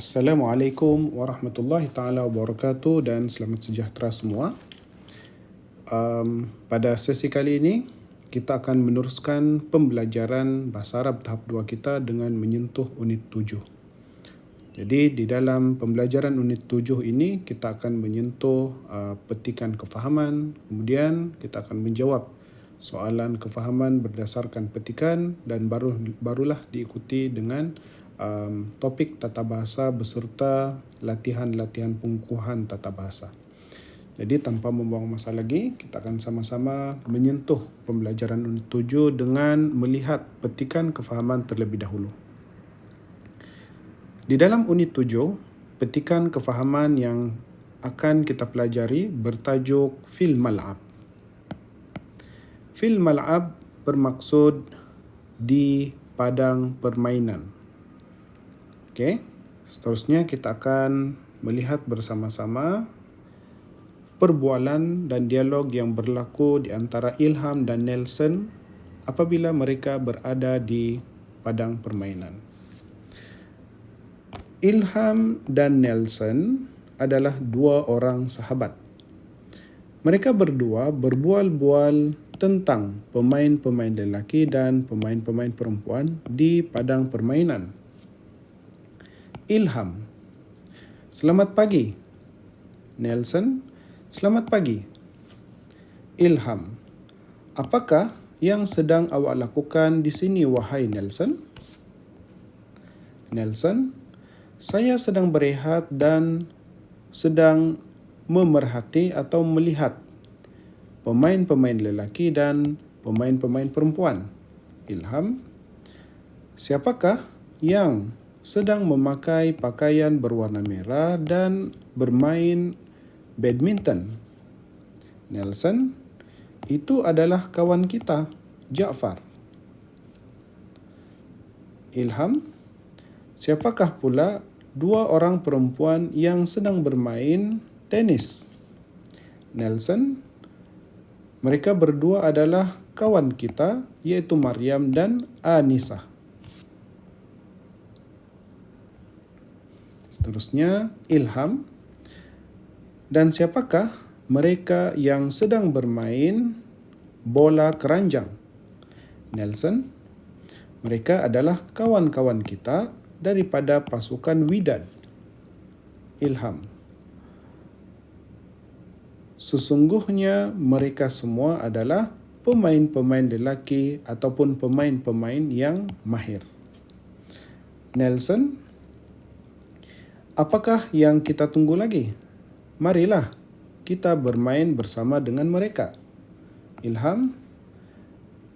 Assalamualaikum warahmatullahi taala wabarakatuh dan selamat sejahtera semua. Pada sesi kali ini kita akan meneruskan pembelajaran Bahasa Arab tahap 2 kita dengan menyentuh unit 7. Jadi di dalam pembelajaran unit 7 ini kita akan menyentuh petikan kefahaman, kemudian kita akan menjawab soalan kefahaman berdasarkan petikan dan barulah diikuti dengan topik tata bahasa beserta latihan-latihan pengukuhan tata bahasa. Jadi tanpa membuang masa lagi, kita akan sama-sama menyentuh pembelajaran unit 7 dengan melihat petikan kefahaman terlebih dahulu. Di dalam unit 7, petikan kefahaman yang akan kita pelajari bertajuk Fil Mal'ab. Fil Mal'ab bermaksud di padang permainan. Okey, seterusnya kita akan melihat bersama-sama perbualan dan dialog yang berlaku di antara Ilham dan Nelson apabila mereka berada di padang permainan. Ilham dan Nelson adalah dua orang sahabat. Mereka berdua berbual-bual tentang pemain-pemain lelaki dan pemain-pemain perempuan di padang permainan. Ilham: selamat pagi. Nelson: selamat pagi. Ilham: apakah yang sedang awak lakukan di sini, wahai Nelson? Nelson: saya sedang berehat dan sedang memerhati atau melihat pemain-pemain lelaki dan pemain-pemain perempuan. Ilham: siapakah yang sedang memakai pakaian berwarna merah dan bermain badminton? Nelson: itu adalah kawan kita, Ja'far. Ilham: siapakah pula dua orang perempuan yang sedang bermain tenis? Nelson: mereka berdua adalah kawan kita, iaitu Maryam dan Anissa. Seterusnya, Ilham: dan siapakah mereka yang sedang bermain bola keranjang? Nelson: mereka adalah kawan-kawan kita daripada pasukan Widad. Ilham: sesungguhnya mereka semua adalah pemain-pemain lelaki ataupun pemain-pemain yang mahir. Nelson: apakah yang kita tunggu lagi? Marilah kita bermain bersama dengan mereka. Ilham: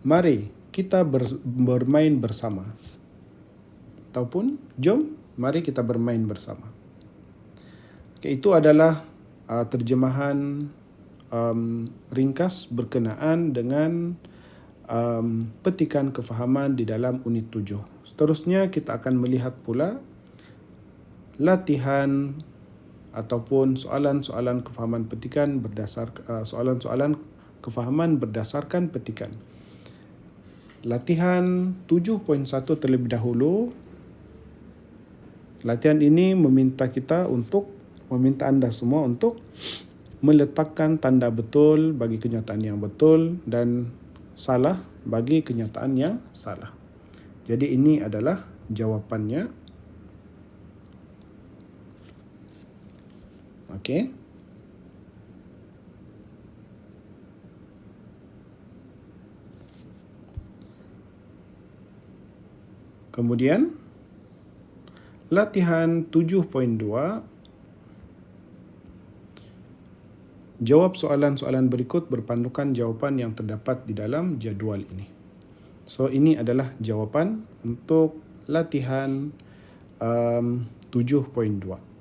mari kita bermain bersama. Ataupun jom, mari kita bermain bersama. Okay, itu adalah terjemahan ringkas berkenaan dengan petikan kefahaman di dalam unit 7. Seterusnya kita akan melihat pula latihan ataupun soalan-soalan kefahaman petikan soalan-soalan kefahaman berdasarkan petikan. Latihan 7.1 terlebih dahulu. Latihan ini meminta anda semua untuk meletakkan tanda betul bagi kenyataan yang betul dan salah bagi kenyataan yang salah. Jadi ini adalah jawapannya. Okey. Kemudian latihan 7.2, jawab soalan-soalan berikut berpandukan jawapan yang terdapat di dalam jadual ini. So ini adalah jawapan untuk latihan 7.2.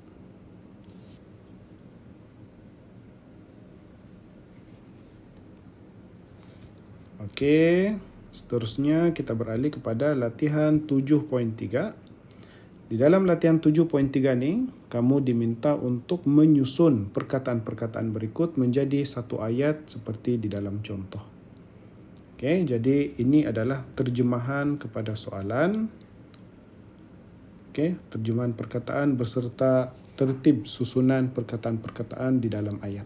Okey, seterusnya kita beralih kepada latihan 7.3. Di dalam latihan 7.3 ni, kamu diminta untuk menyusun perkataan-perkataan berikut menjadi satu ayat seperti di dalam contoh. Okey, jadi ini adalah terjemahan kepada soalan. Okey, terjemahan perkataan berserta tertib susunan perkataan-perkataan di dalam ayat.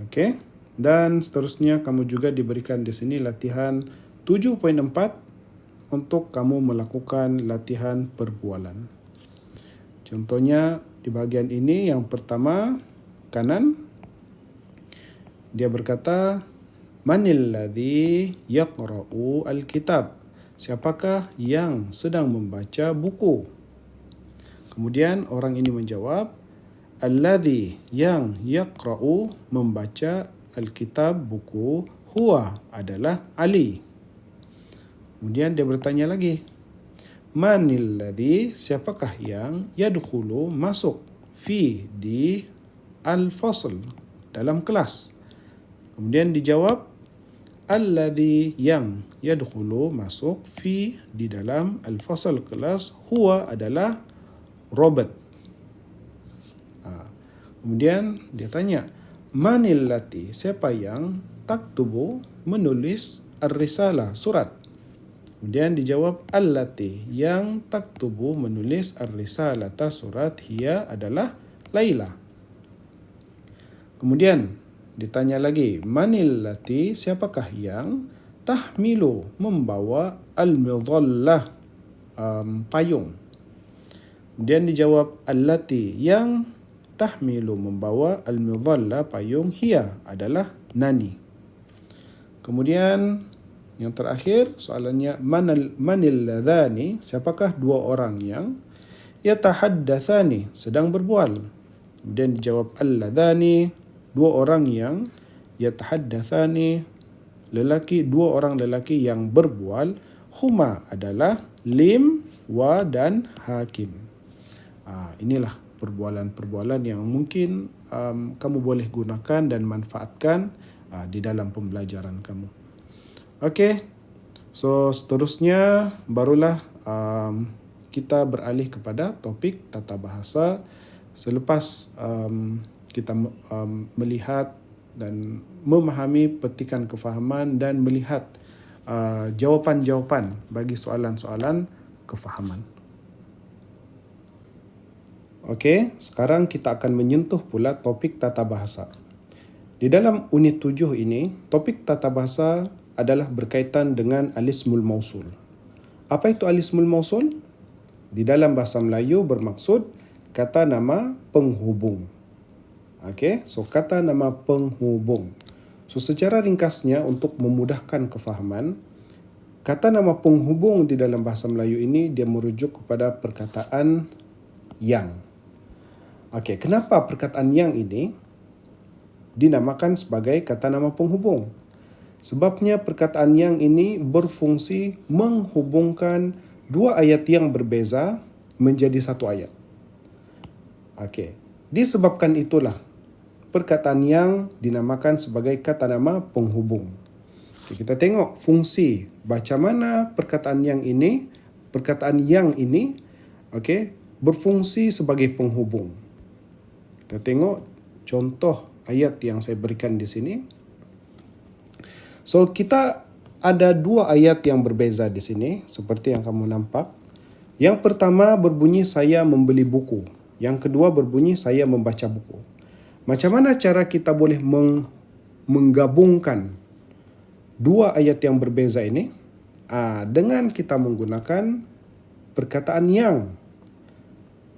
Okey, dan seterusnya kamu juga diberikan di sini latihan 7.4 untuk kamu melakukan latihan perbualan. Contohnya di bahagian ini, yang pertama kanan, dia berkata, Manil ladzi yaqra'u al-kitab? Siapakah yang sedang membaca buku? Kemudian orang ini menjawab, Alladzi, yang yaqra'u, membaca al-kitab, buku, huwa, adalah Ali. Kemudian dia bertanya lagi, Manil ladzi, siapakah yang yadkhulu, masuk, fi, di al-fasl, dalam kelas? Kemudian dijawab, Alladzi, yang yadkhulu, masuk, fi, di dalam al-fasl, kelas, huwa, adalah Robert. Kemudian dia tanya, Manil lati, siapa yang taktubu, menulis ar-risalah, surat? Kemudian dijawab, Allati, yang taktubu, menulis ar-risalata, surat, hiya, adalah Laila. Kemudian ditanya lagi, Manil lati, siapakah yang tahmilu, membawa al-midhallah, payung? Kemudian dijawab, Allati, yang tahmilu, membawa al-midhallah, payung, hiya, adalah Nani. Kemudian yang terakhir soalannya, manil ladhani, siapakah dua orang yang yatahaddathani, sedang berbual? Kemudian dijawab, al-ladhani, dua orang yang yatahaddathani, dua orang lelaki yang berbual, huma, adalah Lim, wa, dan Hakim. Inilah perbualan-perbualan yang mungkin kamu boleh gunakan dan manfaatkan di dalam pembelajaran kamu. Okey, so seterusnya barulah kita beralih kepada topik tata bahasa selepas kita melihat dan memahami petikan kefahaman dan melihat jawapan-jawapan bagi soalan-soalan kefahaman. Okey, sekarang kita akan menyentuh pula topik tata bahasa. Di dalam unit 7 ini, topik tata bahasa adalah berkaitan dengan alismul mausul. Apa itu alismul mausul? Di dalam bahasa Melayu bermaksud kata nama penghubung. Okey, so kata nama penghubung. So secara ringkasnya untuk memudahkan kefahaman, kata nama penghubung di dalam bahasa Melayu ini dia merujuk kepada perkataan yang. Okey, kenapa perkataan yang ini dinamakan sebagai kata nama penghubung? Sebabnya perkataan yang ini berfungsi menghubungkan dua ayat yang berbeza menjadi satu ayat. Okey, disebabkan itulah perkataan yang dinamakan sebagai kata nama penghubung. Okey, kita tengok fungsi macam mana perkataan yang ini okey, berfungsi sebagai penghubung. Kita tengok contoh ayat yang saya berikan di sini. So, kita ada dua ayat yang berbeza di sini, seperti yang kamu nampak. Yang pertama berbunyi, saya membeli buku. Yang kedua berbunyi, saya membaca buku. Macam mana cara kita boleh menggabungkan dua ayat yang berbeza ini? Dengan kita menggunakan perkataan yang.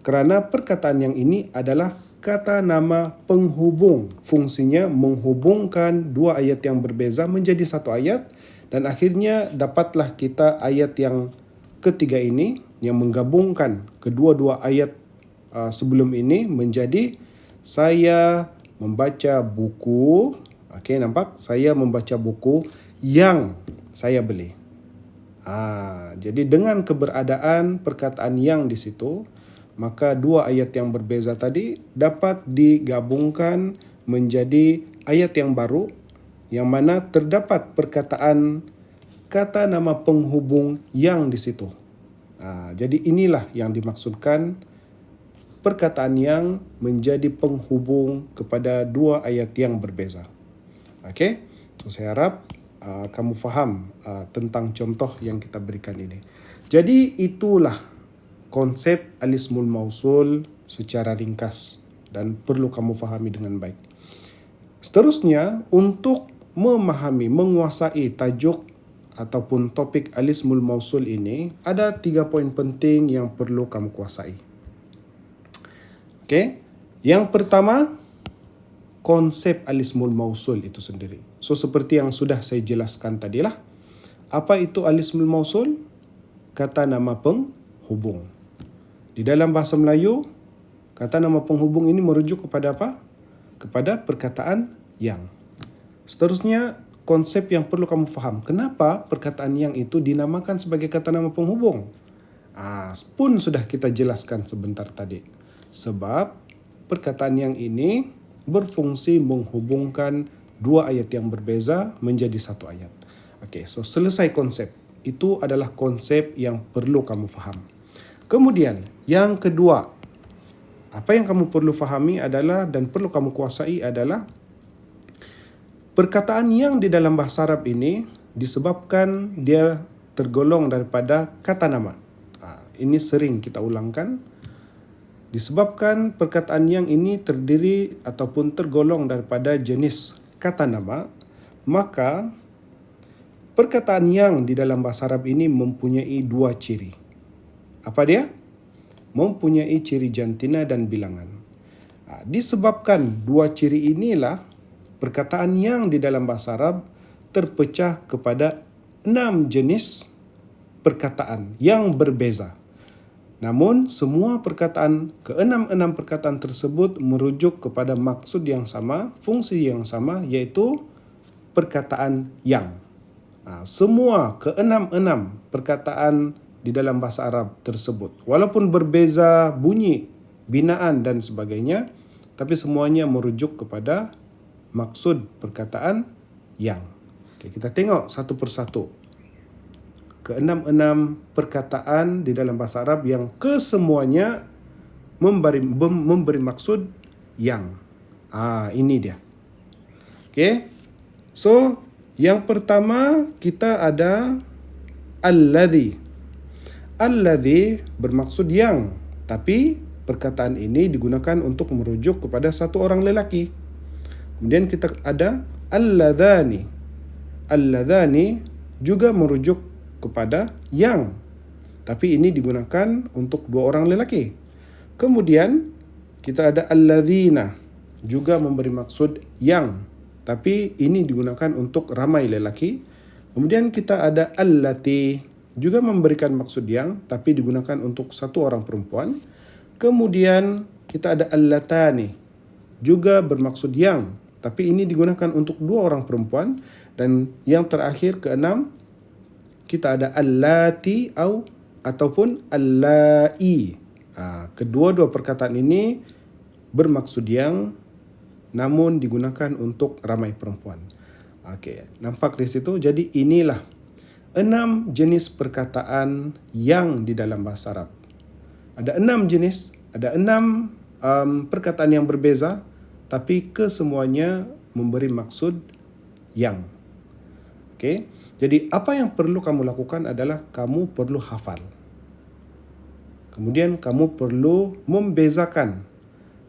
Kerana perkataan yang ini adalah kata nama penghubung. Fungsinya menghubungkan dua ayat yang berbeza menjadi satu ayat, dan akhirnya dapatlah kita ayat yang ketiga ini yang menggabungkan kedua-dua ayat sebelum ini menjadi saya membaca buku. Okey, nampak? Saya membaca buku yang saya beli. Jadi dengan keberadaan perkataan yang di situ, maka dua ayat yang berbeza tadi dapat digabungkan menjadi ayat yang baru yang mana terdapat perkataan kata nama penghubung yang di situ. Jadi inilah yang dimaksudkan perkataan yang menjadi penghubung kepada dua ayat yang berbeza. Okey, so saya harap kamu faham tentang contoh yang kita berikan ini. Jadi itulah konsep al-ismul mausul secara ringkas dan perlu kamu fahami dengan baik. Seterusnya, untuk memahami, menguasai tajuk ataupun topik al-ismul mausul ini, ada 3 poin penting yang perlu kamu kuasai. Okey, yang pertama, konsep al-ismul mausul itu sendiri. So seperti yang sudah saya jelaskan tadilah, apa itu al-ismul mausul? Kata nama penghubung. Di dalam bahasa Melayu, kata nama penghubung ini merujuk kepada apa? Kepada perkataan yang. Seterusnya, konsep yang perlu kamu faham. Kenapa perkataan yang itu dinamakan sebagai kata nama penghubung? Pun sudah kita jelaskan sebentar tadi. Sebab perkataan yang ini berfungsi menghubungkan dua ayat yang berbeza menjadi satu ayat. Okey, so selesai konsep. Itu adalah konsep yang perlu kamu faham. Kemudian, yang kedua, apa yang kamu perlu fahami adalah dan perlu kamu kuasai adalah perkataan yang di dalam bahasa Arab ini disebabkan dia tergolong daripada kata nama. Ini sering kita ulangkan. Disebabkan perkataan yang ini terdiri ataupun tergolong daripada jenis kata nama, maka perkataan yang di dalam bahasa Arab ini mempunyai dua ciri. Apa dia? Mempunyai ciri jantina dan bilangan. Disebabkan dua ciri inilah, perkataan yang di dalam bahasa Arab terpecah kepada 6 jenis perkataan yang berbeza. Namun, semua perkataan, ke-6 perkataan tersebut merujuk kepada maksud yang sama, fungsi yang sama, iaitu perkataan yang. Semua ke-6 perkataan di dalam bahasa Arab tersebut, walaupun berbeza bunyi, binaan dan sebagainya, tapi semuanya merujuk kepada maksud perkataan yang. Okay, kita tengok satu persatu. Ke-6 perkataan di dalam bahasa Arab yang kesemuanya memberi maksud yang. Ini dia. Okay. So, yang pertama kita ada alladhi. Alladhi bermaksud yang, tapi perkataan ini digunakan untuk merujuk kepada satu orang lelaki. Kemudian kita ada alladhani. Alladhani juga merujuk kepada yang, tapi ini digunakan untuk dua orang lelaki. Kemudian kita ada alladhina, juga memberi maksud yang, tapi ini digunakan untuk ramai lelaki. Kemudian kita ada allati, juga memberikan maksud yang, tapi digunakan untuk satu orang perempuan. Kemudian kita ada allatani, juga bermaksud yang, tapi ini digunakan untuk dua orang perempuan. Dan yang terakhir ke-6, kita ada allati ataupun allai. Kedua-dua perkataan ini bermaksud yang, namun digunakan untuk ramai perempuan. Okey, nampak di situ. Jadi inilah 6 jenis perkataan yang di dalam bahasa Arab. Ada 6 jenis, ada 6 perkataan yang berbeza, tapi kesemuanya memberi maksud yang. Okey, jadi apa yang perlu kamu lakukan adalah kamu perlu hafal. Kemudian kamu perlu membezakan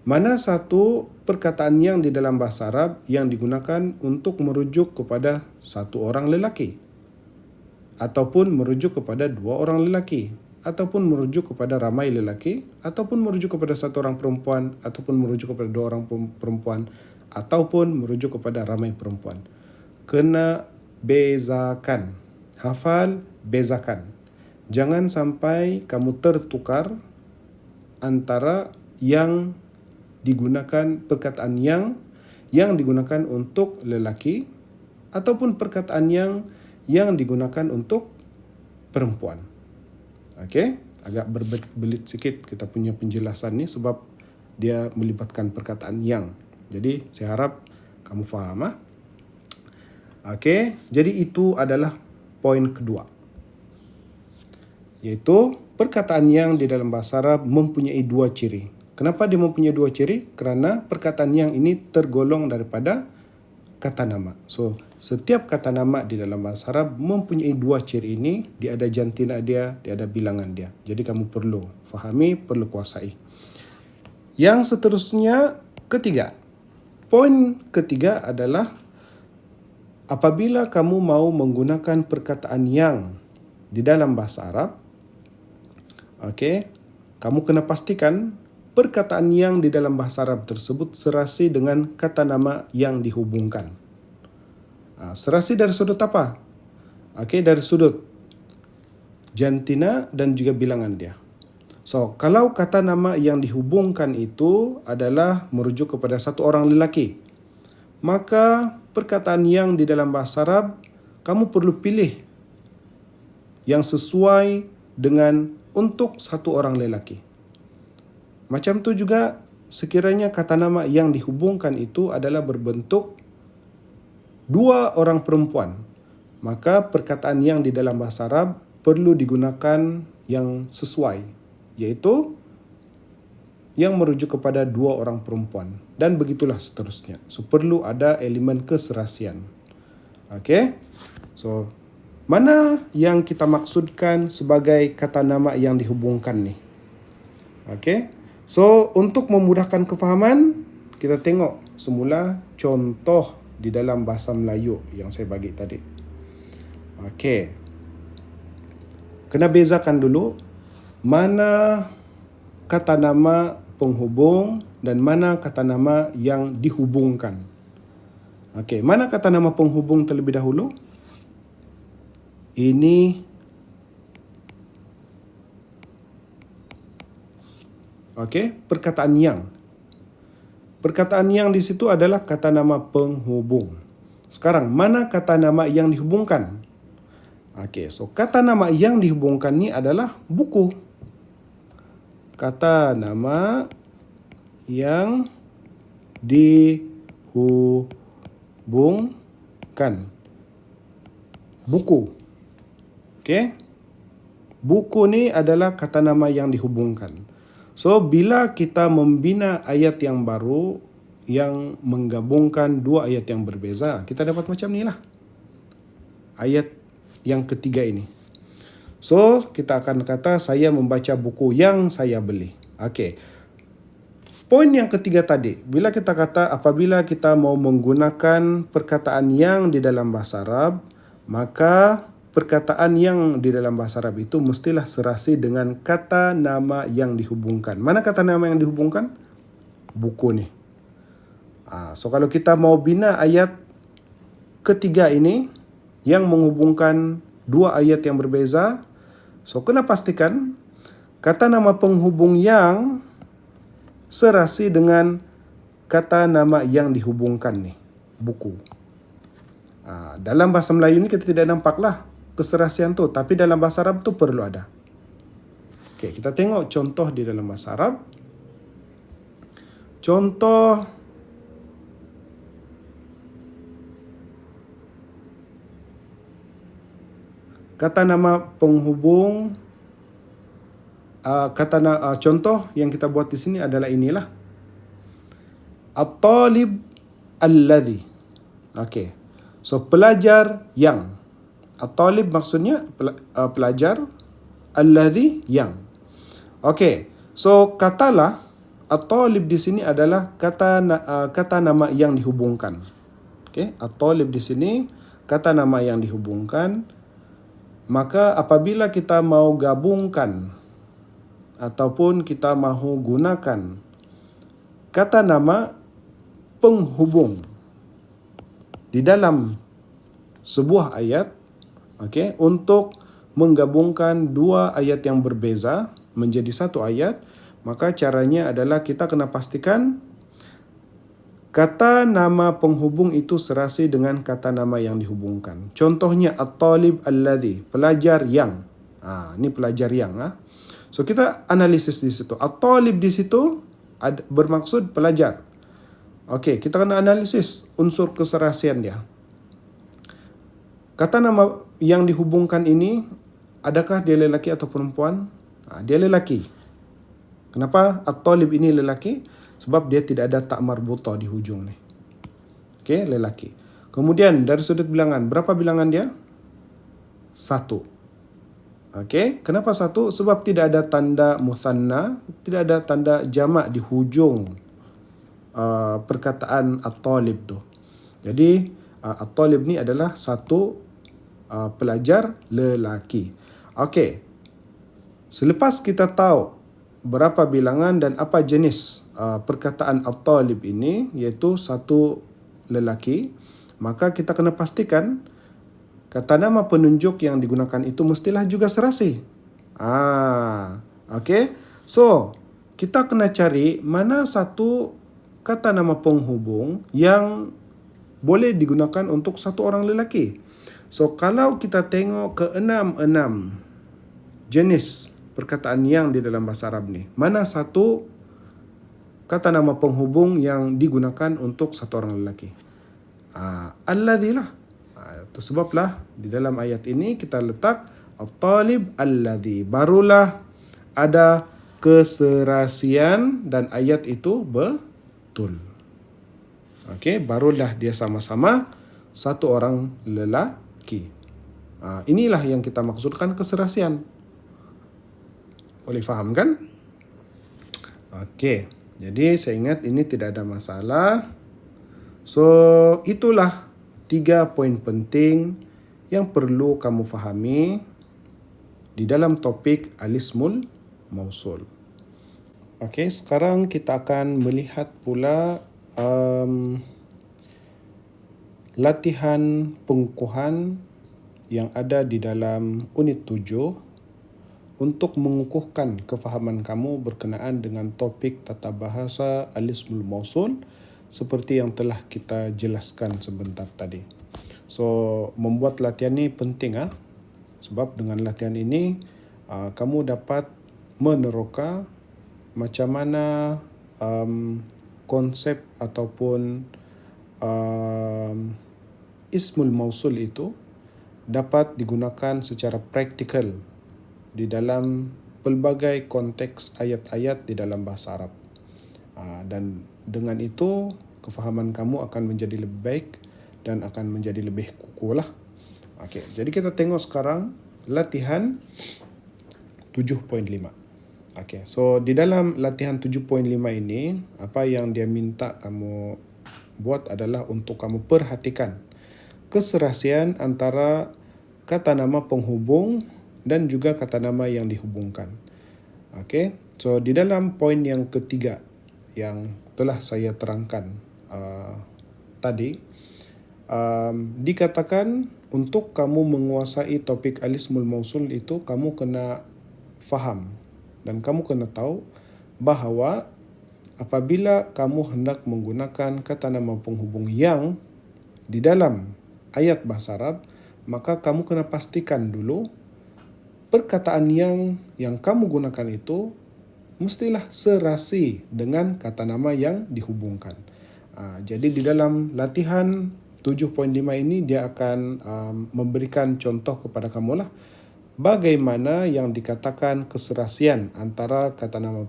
mana satu perkataan yang di dalam bahasa Arab yang digunakan untuk merujuk kepada satu orang lelaki, ataupun merujuk kepada dua orang lelaki, ataupun merujuk kepada ramai lelaki, ataupun merujuk kepada satu orang perempuan, ataupun merujuk kepada dua orang perempuan, ataupun merujuk kepada ramai perempuan. Kena bezakan. Hafal, bezakan. Jangan sampai kamu tertukar antara yang digunakan, perkataan yang digunakan untuk lelaki, ataupun perkataan yang digunakan untuk perempuan. Okey, agak berbelit sikit kita punya penjelasan ni sebab dia melibatkan perkataan yang. Jadi saya harap kamu faham. Okey, jadi itu adalah poin kedua, iaitu perkataan yang di dalam bahasa Arab mempunyai dua ciri. Kenapa dia mempunyai dua ciri? Kerana perkataan yang ini tergolong daripada kata nama. So, setiap kata nama di dalam bahasa Arab mempunyai dua ciri ini. Dia ada jantina dia ada bilangan dia. Jadi kamu perlu fahami, perlu kuasai. Yang seterusnya, ketiga. Poin ketiga adalah apabila kamu mau menggunakan perkataan yang di dalam bahasa Arab, kamu kena pastikan perkataan yang di dalam bahasa Arab tersebut serasi dengan kata nama yang dihubungkan. Serasi dari sudut apa? Dari sudut jantina dan juga bilangan dia. So, kalau kata nama yang dihubungkan itu adalah merujuk kepada satu orang lelaki, maka perkataan yang di dalam bahasa Arab, kamu perlu pilih yang sesuai dengan untuk satu orang lelaki. Macam tu juga sekiranya kata nama yang dihubungkan itu adalah berbentuk dua orang perempuan, maka perkataan yang di dalam bahasa Arab perlu digunakan yang sesuai, yaitu yang merujuk kepada dua orang perempuan. Dan begitulah seterusnya. So, perlu ada elemen keserasian. So, mana yang kita maksudkan sebagai kata nama yang dihubungkan ni? So, untuk memudahkan kefahaman, kita tengok semula contoh di dalam bahasa Melayu yang saya bagi tadi. Kena bezakan dulu mana kata nama penghubung dan mana kata nama yang dihubungkan. Mana kata nama penghubung terlebih dahulu? Ini perkataan yang. Perkataan yang di situ adalah kata nama penghubung. Sekarang, mana kata nama yang dihubungkan? So kata nama yang dihubungkan ni adalah buku. Kata nama yang dihubungkan. Buku. Buku ni adalah kata nama yang dihubungkan. So, bila kita membina ayat yang baru yang menggabungkan dua ayat yang berbeza, kita dapat macam ni lah. Ayat yang ketiga ini. So, kita akan kata saya membaca buku yang saya beli. Poin yang ketiga tadi, bila kita kata apabila kita mau menggunakan perkataan yang di dalam bahasa Arab, maka perkataan yang di dalam bahasa Arab itu mestilah serasi dengan kata nama yang dihubungkan. Mana kata nama yang dihubungkan? Buku ni. So, kalau kita mau bina ayat ketiga ini yang menghubungkan dua ayat yang berbeza, so kena pastikan kata nama penghubung yang serasi dengan kata nama yang dihubungkan ni, buku. Dalam bahasa Melayu ni kita tidak nampaklah keserasian tu, tapi dalam bahasa Arab tu perlu ada. Kita tengok contoh di dalam bahasa Arab. Contoh kata nama penghubung, contoh yang kita buat di sini adalah inilah. At-talib alladhi. So pelajar yang. At-talib maksudnya pelajar, alladhi yang. So katalah at-talib di sini adalah kata nama yang dihubungkan. At-talib di sini kata nama yang dihubungkan. Maka apabila kita mau gabungkan ataupun kita mahu gunakan kata nama penghubung di dalam sebuah ayat, untuk menggabungkan dua ayat yang berbeza menjadi satu ayat, maka caranya adalah kita kena pastikan kata nama penghubung itu serasi dengan kata nama yang dihubungkan. Contohnya at-talib alladhi, pelajar yang. Ini pelajar yang. So kita analisis di situ. At-talib di situ bermaksud pelajar. Kita kena analisis unsur keserasian dia. Kata nama yang dihubungkan ini, adakah dia lelaki atau perempuan? Dia lelaki. Kenapa at-talib ini lelaki? Sebab dia tidak ada tak marbuta di hujung ni. Lelaki. Kemudian dari sudut bilangan, berapa bilangan dia? 1. Okey, kenapa 1? Sebab tidak ada tanda muthanna, tidak ada tanda jamak di hujung perkataan at-talib tu. Jadi at-talib ni adalah satu pelajar lelaki. Okey, selepas kita tahu berapa bilangan dan apa jenis perkataan at-talib ini, iaitu satu lelaki, maka kita kena pastikan kata nama penunjuk yang digunakan itu mestilah juga serasi. Okey. So, kita kena cari mana satu kata nama penghubung yang boleh digunakan untuk satu orang lelaki. So, kalau kita tengok ke enam jenis perkataan yang di dalam bahasa Arab ni, mana satu kata nama penghubung yang digunakan untuk satu orang lelaki? Alladhi lah. Itu sebablah di dalam ayat ini kita letak at-talib alladhi. Barulah ada keserasian dan ayat itu betul. Okey, barulah dia sama-sama satu orang lelaki. Inilah yang kita maksudkan keserasian. Boleh faham kan? Okey, jadi saya ingat ini tidak ada masalah. So, itulah 3 poin penting yang perlu kamu fahami di dalam topik al-ismul mausul. Okey, sekarang kita akan melihat pula latihan pengukuhan yang ada di dalam unit 7 untuk mengukuhkan kefahaman kamu berkenaan dengan topik tata bahasa al-ismul mausul seperti yang telah kita jelaskan sebentar tadi. So, membuat latihan ini penting sebab dengan latihan ini kamu dapat meneroka macam mana konsep ataupun ismul mausul itu dapat digunakan secara praktikal di dalam pelbagai konteks ayat-ayat di dalam bahasa Arab. Dan dengan itu, kefahaman kamu akan menjadi lebih baik dan akan menjadi lebih kukuh lah. Okey, jadi kita tengok sekarang latihan 7.5. Okey, so di dalam latihan 7.5 ini, apa yang dia minta kamu buat adalah untuk kamu perhatikan keserasian antara kata nama penghubung dan juga kata nama yang dihubungkan. Okey, so di dalam poin yang ketiga yang telah saya terangkan tadi, dikatakan untuk kamu menguasai topik al-ismul mausul itu, kamu kena faham dan kamu kena tahu bahawa apabila kamu hendak menggunakan kata nama penghubung yang di dalam ayat bahasa Arab, maka kamu kena pastikan dulu perkataan yang kamu gunakan itu mestilah serasi dengan kata nama yang dihubungkan. Jadi di dalam latihan 7.5 ini dia akan memberikan contoh kepada kamu lah bagaimana yang dikatakan keserasian antara kata nama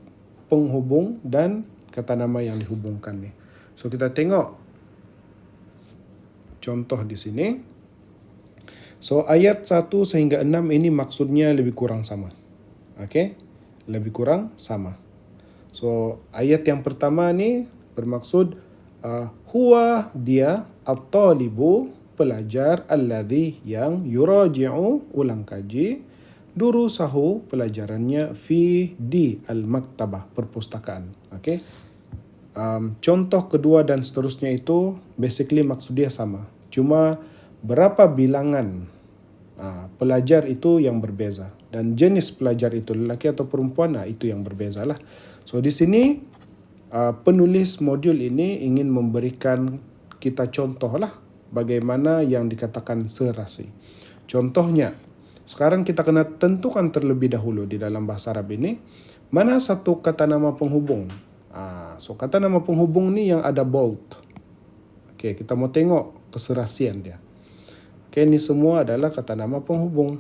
penghubung dan kata nama yang dihubungkan ni. So kita tengok contoh di sini. So ayat 1 sehingga 6 ini maksudnya lebih kurang sama. Okey? Lebih kurang sama. So ayat yang pertama ni bermaksud huwa dia at-talibu pelajar alladhi yang yuraji'u ulang kaji durusahu pelajarannya fi di al-maktabah perpustakaan. Okey. Contoh kedua dan seterusnya itu basically maksud dia sama. Cuma berapa bilangan pelajar itu yang berbeza dan jenis pelajar itu lelaki atau perempuan itu yang berbezalah. So di sini penulis modul ini ingin memberikan kita contohlah bagaimana yang dikatakan serasi. Contohnya, sekarang kita kena tentukan terlebih dahulu di dalam bahasa Arab ini mana satu kata nama penghubung. So kata nama penghubung ni yang ada bold. Okey, kita mau tengok keserasian dia. Okey, ini semua adalah kata nama penghubung.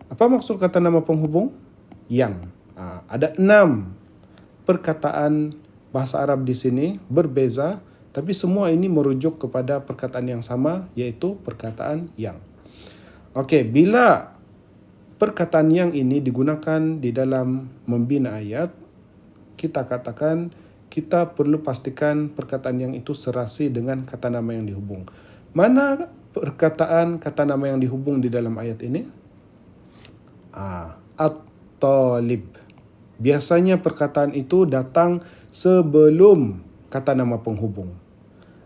Apa maksud kata nama penghubung? Yang. Ada 6 perkataan bahasa Arab di sini berbeza Tapi semua ini merujuk kepada perkataan yang sama, iaitu perkataan yang. Okey, bila perkataan yang ini digunakan di dalam membina ayat, kita katakan kita perlu pastikan perkataan yang itu serasi dengan kata nama yang dihubung. Mana perkataan kata nama yang dihubung di dalam ayat ini? At-talib. Biasanya perkataan itu datang sebelum kata nama penghubung.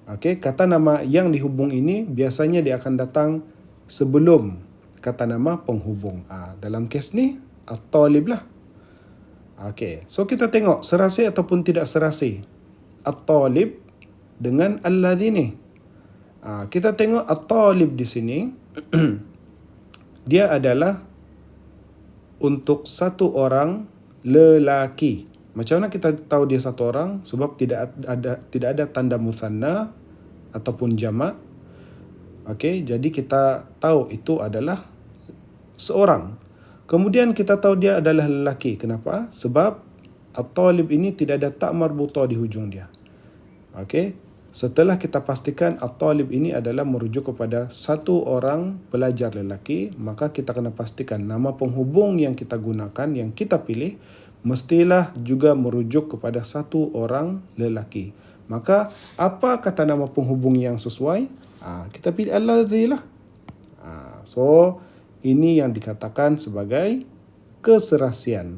Okey, kata nama yang dihubung ini biasanya dia akan datang sebelum kata nama penghubung. Dalam kes ni, at-talib lah. Okey, so kita tengok serasi ataupun tidak serasi at-talib dengan alladhi ni. Kita tengok at-talib di sini, dia adalah untuk satu orang lelaki. Macam mana kita tahu dia satu orang? Sebab tidak ada tanda musanna ataupun jamak. Okey, jadi kita tahu itu adalah seorang. Kemudian kita tahu dia adalah lelaki. Kenapa? Sebab at-talib ini tidak ada ta' marbutah di hujung dia. Okey. Setelah kita pastikan at-talib ini adalah merujuk kepada satu orang pelajar lelaki, maka kita kena pastikan nama penghubung yang kita gunakan, yang kita pilih, mestilah juga merujuk kepada satu orang lelaki. Maka apa kata nama penghubung yang sesuai? Kita pilih alladhi lah. So ini yang dikatakan sebagai keserasian.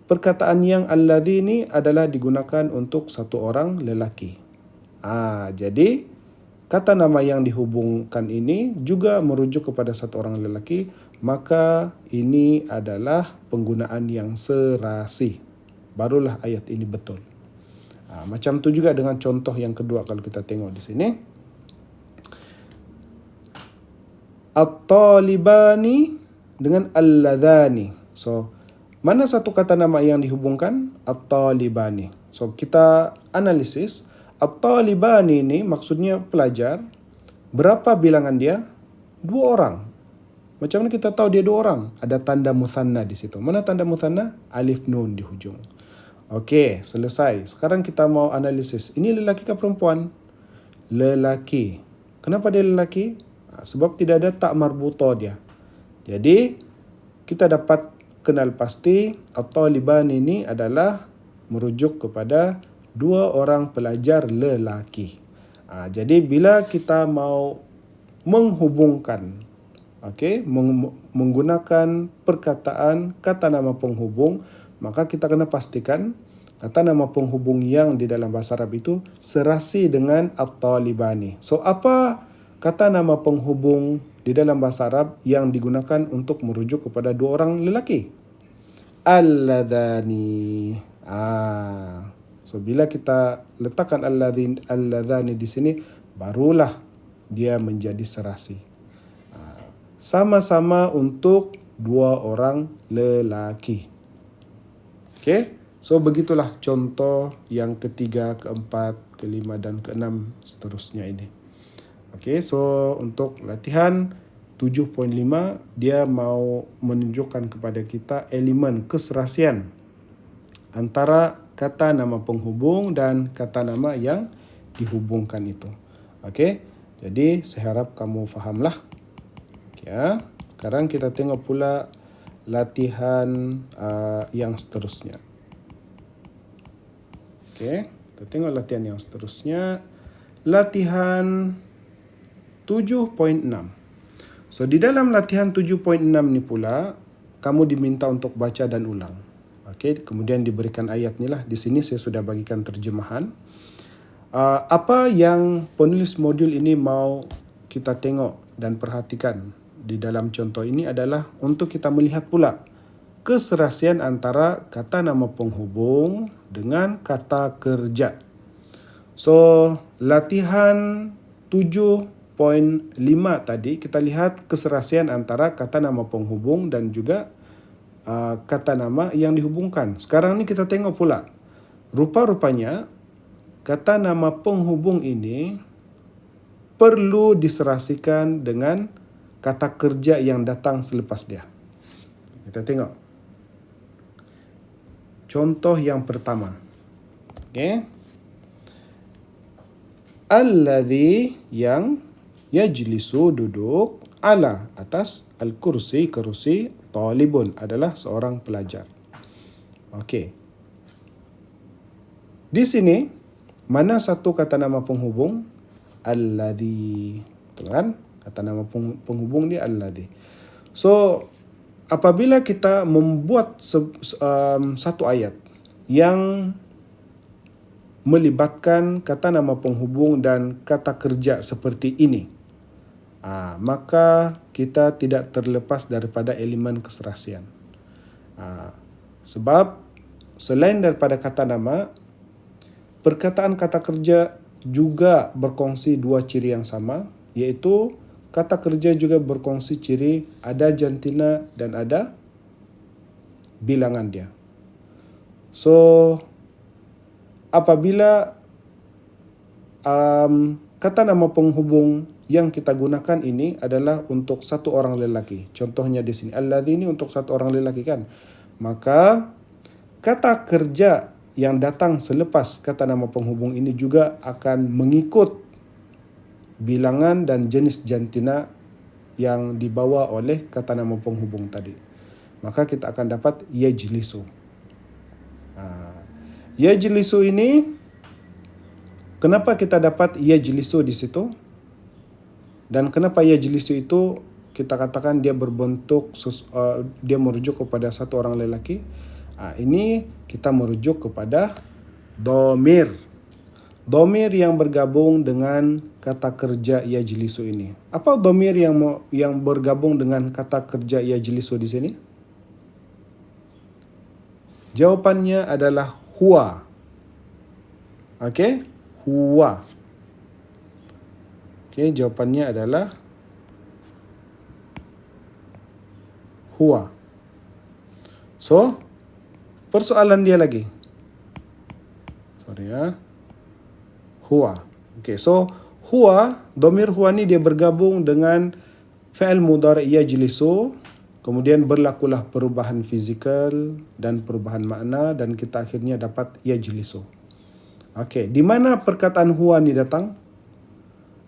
Perkataan yang alladhi ini adalah digunakan untuk satu orang lelaki. Jadi kata nama yang dihubungkan ini juga merujuk kepada satu orang lelaki, maka ini adalah penggunaan yang serasi. Barulah ayat ini betul. Macam tu juga dengan contoh yang kedua kalau kita tengok di sini. At-talibani dengan alladhani. So, mana satu kata nama yang dihubungkan? At-talibani. So, kita analisis. At-talibani ini maksudnya pelajar. Berapa bilangan dia? 2 orang. Macam mana kita tahu dia 2 orang? Ada tanda muthanna di situ. Mana tanda muthanna? Alif nun di hujung. Okey, selesai. Sekarang kita mau analisis. Ini lelaki ke perempuan? Lelaki. Kenapa dia lelaki? Sebab tidak ada ta' marbutah dia. Jadi, kita dapat kenal pasti at-taliban ini adalah merujuk kepada 2 orang pelajar lelaki. Jadi bila kita mau menghubungkan, menggunakan perkataan kata nama penghubung, maka kita kena pastikan kata nama penghubung yang di dalam bahasa Arab itu serasi dengan at-talibani. So apa kata nama penghubung di dalam bahasa Arab yang digunakan untuk merujuk kepada 2 orang lelaki? Alladhani. So bila kita letakkan alladhani di sini, barulah dia menjadi serasi. Sama-sama untuk 2 orang lelaki. Okey, so begitulah contoh yang ketiga, keempat, kelima dan keenam seterusnya ini. Okey, so untuk latihan 7.5 dia mau menunjukkan kepada kita elemen keserasian antara kata nama penghubung dan kata nama yang dihubungkan itu. Okey, jadi saya harap kamu fahamlah. Ya, sekarang kita tengok pula latihan yang seterusnya. Okey, kita tengok latihan yang seterusnya. Latihan 7.6. So di dalam latihan 7.6 ni pula kamu diminta untuk baca dan ulang. Okey, kemudian diberikan ayat ni lah. Di sini saya sudah bagikan terjemahan. Apa yang penulis modul ini mau kita tengok dan perhatikan di dalam contoh ini adalah untuk kita melihat pula keserasian antara kata nama penghubung dengan kata kerja. So, latihan 7.5 tadi kita lihat keserasian antara kata nama penghubung dan juga kata nama yang dihubungkan. Sekarang ni kita tengok pula. Rupa-rupanya kata nama penghubung ini perlu diserasikan dengan kata kerja yang datang selepas dia. Kita tengok. Contoh yang pertama. Okey. alladhi yang yajlisu duduk ala atas al-kursi kerusi talibun adalah seorang pelajar. Okey. Di sini mana satu kata nama penghubung? Alladhi. Betul kan? Kata nama penghubung dia alladhi. So apabila kita membuat satu ayat yang melibatkan kata nama penghubung dan kata kerja seperti ini, maka kita tidak terlepas daripada elemen keserasian. Sebab selain daripada kata nama, perkataan kata kerja juga berkongsi dua ciri yang sama, iaitu kata kerja juga berkongsi ciri ada jantina dan ada bilangan dia. So apabila kata nama penghubung yang kita gunakan ini adalah untuk satu orang lelaki. Contohnya di sini alladhi ini untuk satu orang lelaki kan. Maka kata kerja yang datang selepas kata nama penghubung ini juga akan mengikut bilangan dan jenis jantina yang dibawa oleh kata nama penghubung tadi. Maka kita akan dapat yajlisu. Yajlisu ini, kenapa kita dapat yajlisu di situ? Dan kenapa yajlisu itu kita katakan dia berbentuk, dia merujuk kepada satu orang lelaki? Ini kita merujuk kepada dhamir. Dhamir yang bergabung dengan kata kerja yajlisu ini. Apa dhamir yang bergabung dengan kata kerja yajlisu di sini? Jawapannya adalah huwa. Okey, huwa. Okey, jawapannya adalah huwa. So, persoalan dia lagi. Sorry ya. Huwa. Okey, so huwa, dhamir huwa ni dia bergabung dengan fi'il mudhari' yajlisu, kemudian berlakulah perubahan fizikal dan perubahan makna dan kita akhirnya dapat yajlisu. Okey, di mana perkataan huwa ni datang?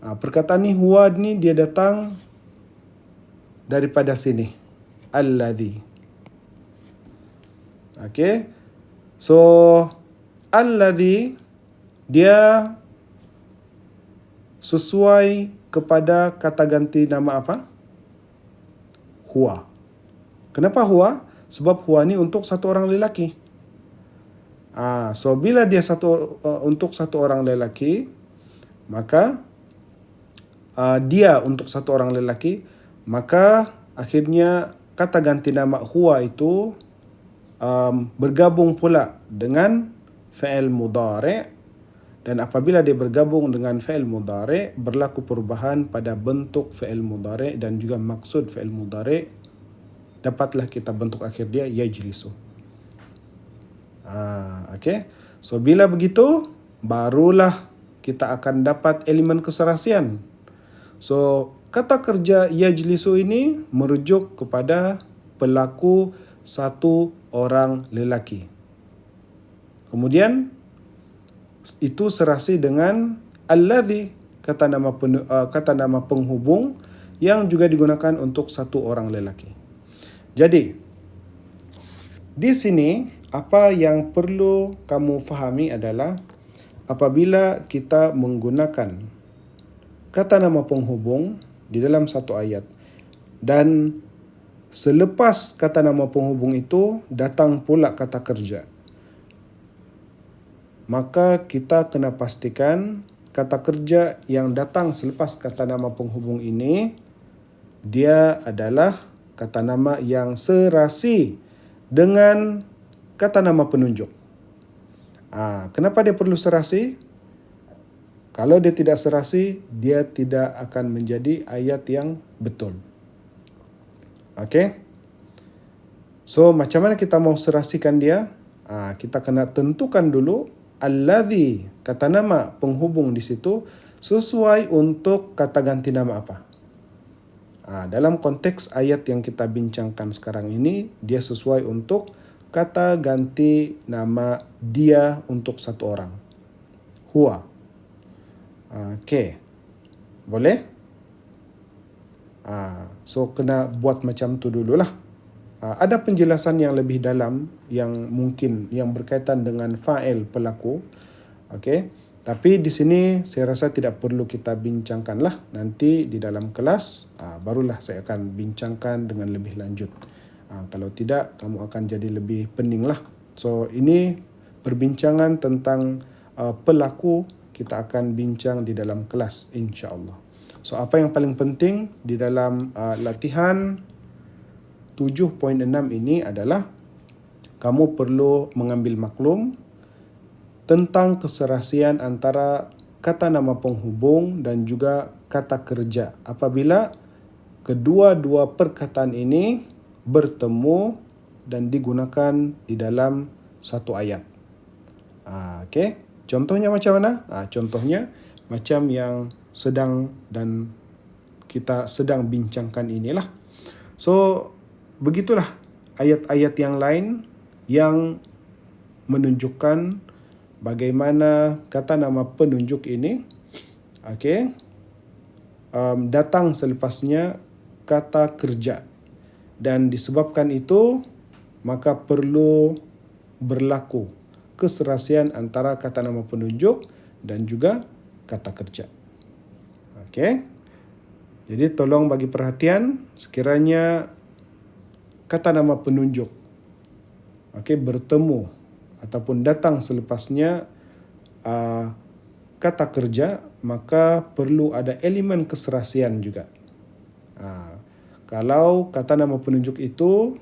Perkataan ni huwa ni dia datang daripada sini. Alladhi. Okey. So alladhi dia sesuai kepada kata ganti nama apa? Huwa. Kenapa huwa? Sebab huwa ni untuk satu orang lelaki. So bila dia untuk satu orang lelaki, maka dia untuk satu orang lelaki, maka akhirnya kata ganti nama huwa itu bergabung pula dengan fi'il mudhari', dan apabila dia bergabung dengan fi'il mudhari', berlaku perubahan pada bentuk fi'il mudhari' dan juga maksud fi'il mudhari', dapatlah kita bentuk akhir dia yajlisu. Okay. So bila begitu, barulah kita akan dapat elemen keserasian. So kata kerja yajlisu ini merujuk kepada pelaku satu orang lelaki. Kemudian itu serasi dengan alladhi, kata nama penghubung yang juga digunakan untuk satu orang lelaki. Jadi di sini apa yang perlu kamu fahami adalah apabila kita menggunakan kata nama penghubung di dalam satu ayat dan selepas kata nama penghubung itu datang pula kata kerja, maka kita kena pastikan kata kerja yang datang selepas kata nama penghubung ini dia adalah kata nama yang serasi dengan kata nama penunjuk. Kenapa dia perlu serasi? Kalau dia tidak serasi, dia tidak akan menjadi ayat yang betul. Okey? So, macam mana kita mau serasikan dia? Kita kena tentukan dulu alladhi, kata nama penghubung di situ, sesuai untuk kata ganti nama apa. Dalam konteks ayat yang kita bincangkan sekarang ini, dia sesuai untuk kata ganti nama dia untuk satu orang. Huwa. Okey. Boleh? So kena buat macam tu dululah. Ada penjelasan yang lebih dalam yang mungkin yang berkaitan dengan fa'il pelaku. Okey. Tapi di sini saya rasa tidak perlu kita bincangkanlah. Nanti di dalam kelas barulah saya akan bincangkan dengan lebih lanjut. Kalau tidak, kamu akan jadi lebih pening lah. So ini perbincangan tentang pelaku kita akan bincang di dalam kelas insya-Allah. So apa yang paling penting di dalam latihan 7.6 ini adalah kamu perlu mengambil maklum tentang keserasian antara kata nama penghubung dan juga kata kerja apabila kedua-dua perkataan ini bertemu dan digunakan di dalam satu ayat. Okey, contohnya macam mana? Contohnya macam yang sedang dan kita sedang bincangkan inilah. So, begitulah ayat-ayat yang lain yang menunjukkan bagaimana kata nama penunjuk ini datang selepasnya kata kerja. Dan disebabkan itu, maka perlu berlaku keserasian antara kata nama penunjuk dan juga kata kerja. Okey. Jadi tolong bagi perhatian sekiranya kata nama penunjuk bertemu ataupun datang selepasnya kata kerja, maka perlu ada elemen keserasian juga. Kalau kata nama penunjuk itu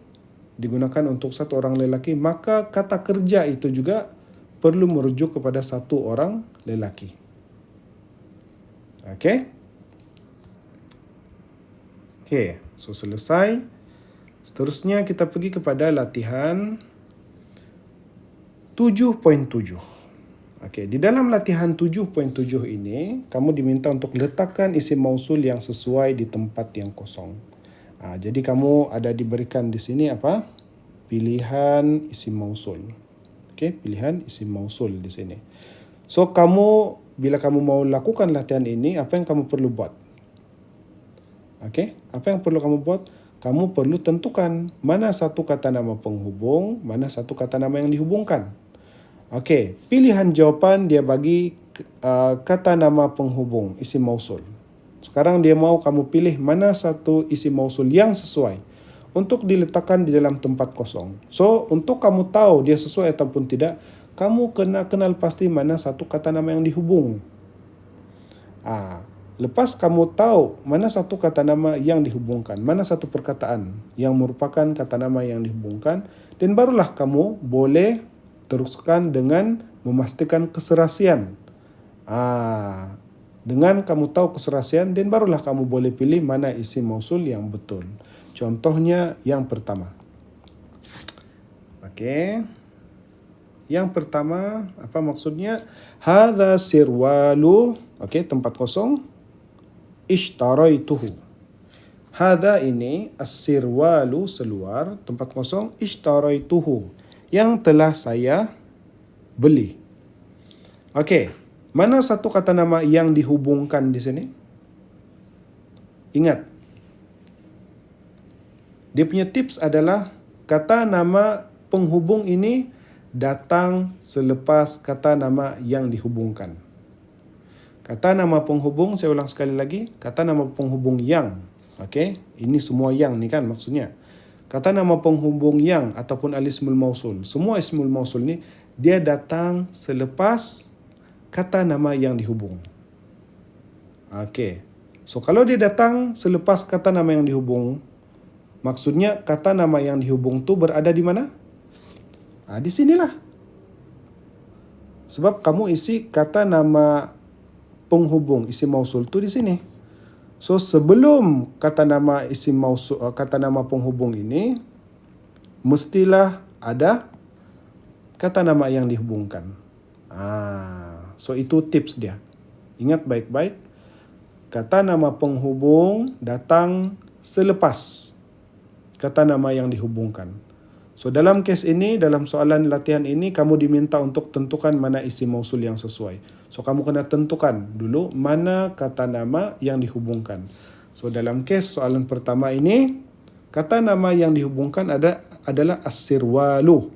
digunakan untuk satu orang lelaki, maka kata kerja itu juga perlu merujuk kepada satu orang lelaki. Okey, so selesai. Seterusnya kita pergi kepada latihan 7.7. Okey, di dalam latihan 7.7 ini, kamu diminta untuk letakkan isim mausul yang sesuai di tempat yang kosong. Jadi kamu ada diberikan di sini apa? Pilihan isim mausul. Okey, pilihan isim mausul di sini. So bila kamu mau lakukan latihan ini, apa yang kamu perlu buat? Okey, apa yang perlu kamu buat? Kamu perlu tentukan mana satu kata nama penghubung, mana satu kata nama yang dihubungkan. Okey, pilihan jawapan dia bagi kata nama penghubung, isim mausul. Sekarang dia mau kamu pilih mana satu isim mausul yang sesuai untuk diletakkan di dalam tempat kosong. So, untuk kamu tahu dia sesuai ataupun tidak, kamu kena kenal pasti mana satu kata nama yang dihubung. Lepas kamu tahu mana satu kata nama yang dihubungkan, mana satu perkataan yang merupakan kata nama yang dihubungkan, dan barulah kamu boleh teruskan dengan memastikan keserasian. Dengan kamu tahu keserasian, dan barulah kamu boleh pilih mana isim mausul yang betul. Contohnya yang pertama. Okey. Yang pertama, apa maksudnya? Hadza sirwalu, tempat kosong. Ishtaraituhu. Hadza ini as-sirwalu seluar, tempat kosong, ishtaraituhu, yang telah saya beli. Okey, mana satu kata nama yang dihubungkan di sini? Ingat, dia punya tips adalah kata nama penghubung ini datang selepas kata nama yang dihubungkan. Kata nama penghubung, saya ulang sekali lagi, kata nama penghubung yang. Ini semua yang ni kan maksudnya. Kata nama penghubung yang ataupun al-ismul mausul. Semua ismul mausul ni dia datang selepas kata nama yang dihubung. So kalau dia datang selepas kata nama yang dihubung, maksudnya kata nama yang dihubung tu berada di mana? Di sinilah. Sebab kamu isi kata nama penghubung isim mausul tu di sini. So sebelum kata nama isim mausul, kata nama penghubung ini mestilah ada kata nama yang dihubungkan. So itu tips dia. Ingat baik-baik. Kata nama penghubung datang selepas kata nama yang dihubungkan. So dalam kes ini, dalam soalan latihan ini, kamu diminta untuk tentukan mana isim mausul yang sesuai. So kamu kena tentukan dulu mana kata nama yang dihubungkan. So dalam kes soalan pertama ini, kata nama yang dihubungkan adalah as-sirwalu.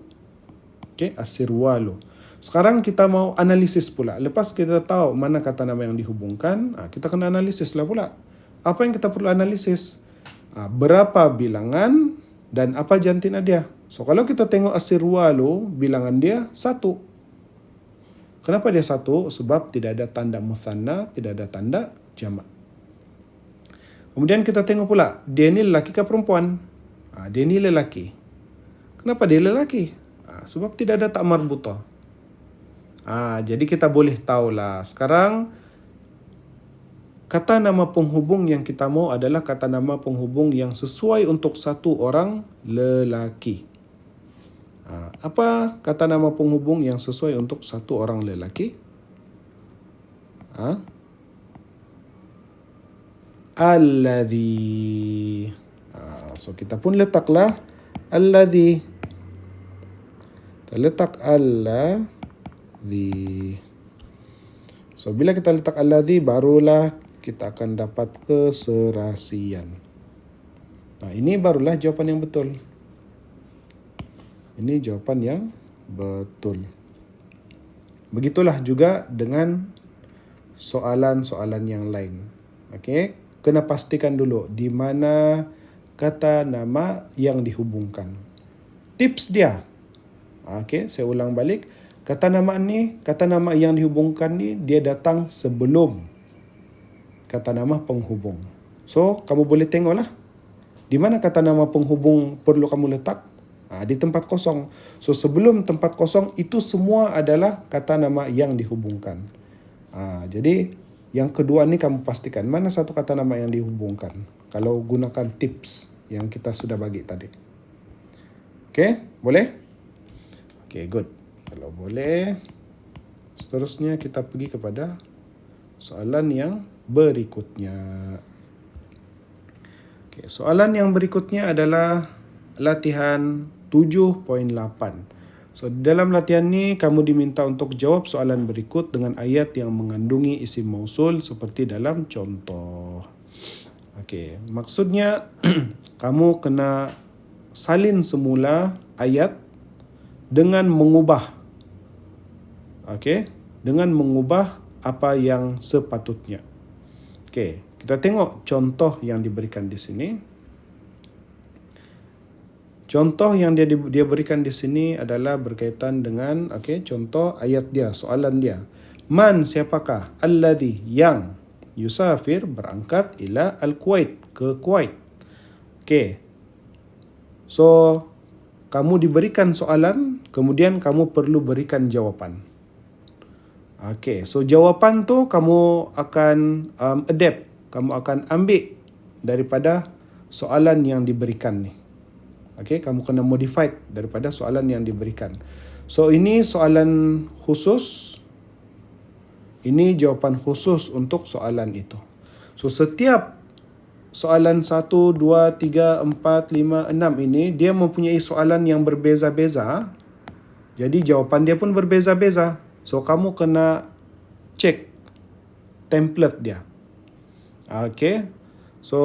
Okay, as-sirwalu. Sekarang kita mau analisis pula. Lepas kita tahu mana kata nama yang dihubungkan, kita kena analisis lah pula. Apa yang kita perlu analisis? Berapa bilangan dan apa jantina dia. So kalau kita tengok as-sirwalu, bilangan dia 1. Kenapa dia 1? Sebab tidak ada tanda muthanna, tidak ada tanda jamak. Kemudian kita tengok pula, dia ni lelaki ke perempuan? Dia ni lelaki. Kenapa dia lelaki? Sebab tidak ada tak marbutah. Jadi kita boleh tahulah. Sekarang, kata nama penghubung yang kita mau adalah kata nama penghubung yang sesuai untuk satu orang lelaki. Apa kata nama penghubung yang sesuai untuk satu orang lelaki? Alladhi. So kita pun letaklah alladhi. Kita letak alladhi. So bila kita letak alladhi, barulah kita akan dapat keserasian. Ini barulah jawapan yang betul. Ini jawapan yang betul. Begitulah juga dengan soalan-soalan yang lain. Okey, kena pastikan dulu di mana kata nama yang dihubungkan. Tips dia. Okey, saya ulang balik. Kata nama yang dihubungkan ni dia datang sebelum kata nama penghubung. So, kamu boleh tengoklah di mana kata nama penghubung perlu kamu letak. Di tempat kosong. So sebelum tempat kosong itu semua adalah kata nama yang dihubungkan. Jadi yang kedua ni kamu pastikan mana satu kata nama yang dihubungkan. Kalau gunakan tips yang kita sudah bagi tadi. Okay, boleh? Okay, good. Kalau boleh, seterusnya kita pergi kepada soalan yang berikutnya. Okay, soalan yang berikutnya adalah latihan 7.8. So, dalam latihan ni kamu diminta untuk jawab soalan berikut dengan ayat yang mengandungi isim mausul seperti dalam contoh. Okey, maksudnya kamu kena salin semula ayat dengan mengubah. Okey, dengan mengubah apa yang sepatutnya. Okey, kita tengok contoh yang diberikan di sini. Contoh yang dia berikan di sini adalah berkaitan dengan contoh ayat dia, soalan dia. Man, siapakah? Alladhi, yang yusafir, berangkat ila al-Kuwait, ke Kuwait. Okey. So, kamu diberikan soalan, kemudian kamu perlu berikan jawapan. Okey, so jawapan tu kamu akan adapt, kamu akan ambil daripada soalan yang diberikan ni. Okey, kamu kena modify daripada soalan yang diberikan. So ini soalan khusus. Ini jawapan khusus untuk soalan itu. So setiap soalan 1, 2, 3, 4, 5, 6 ini dia mempunyai soalan yang berbeza-beza. Jadi jawapan dia pun berbeza-beza. So kamu kena cek template dia. Okey. So,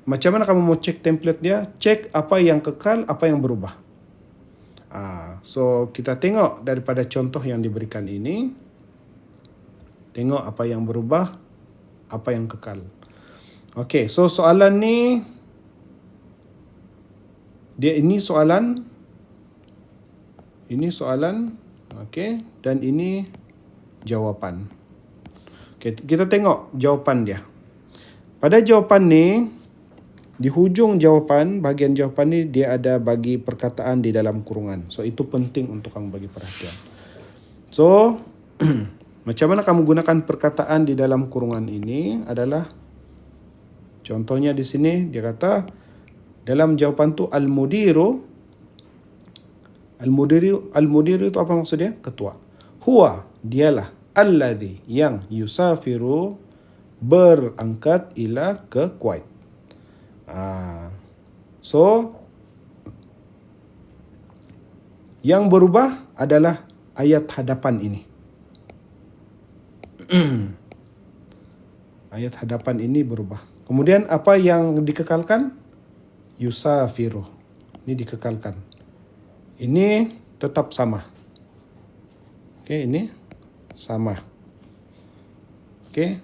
macam mana kamu mau cek template dia? Cek apa yang kekal, apa yang berubah. So, kita tengok daripada contoh yang diberikan ini. Tengok apa yang berubah, apa yang kekal. Okey, so soalan ni, ini soalan, okey, dan ini jawapan. Okey, kita tengok jawapan dia. Pada jawapan ni, di hujung jawapan, bahagian jawapan ni dia ada bagi perkataan di dalam kurungan. So itu penting untuk kamu bagi perhatian. So macam mana kamu gunakan perkataan di dalam kurungan ini adalah contohnya di sini dia kata dalam jawapan tu al-mudiru itu apa maksudnya? Ketua. Huwa, dialah alladhi, yang yusafiru, berangkat ila ke Kuwait. So Yang berubah adalah ayat hadapan ini. Ayat hadapan ini berubah. Kemudian apa yang dikekalkan? Yusafiru. Ini dikekalkan. Ini tetap sama. Oke, ini sama. Oke,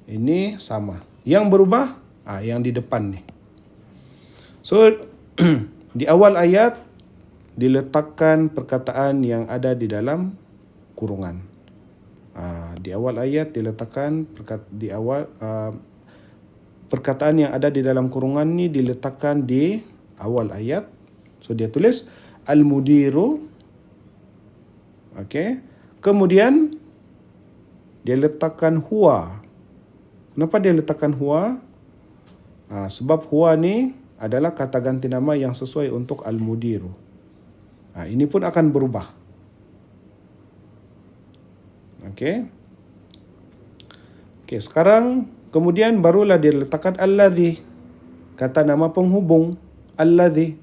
ini sama. Yang berubah, yang di depan nih. So, di awal ayat diletakkan perkataan yang ada di dalam kurungan. Di awal ayat diletakkan perkataan yang ada di dalam kurungan ni diletakkan di awal ayat. So dia tulis al-mudiru. Okey. Kemudian dia letakkan huwa. Kenapa dia letakkan huwa? Sebab huwa ni adalah kata ganti nama yang sesuai untuk al-mudiru. Ini pun akan berubah. Okey. Okey, sekarang kemudian barulah dia letakkan alladhi, kata nama penghubung alladhi.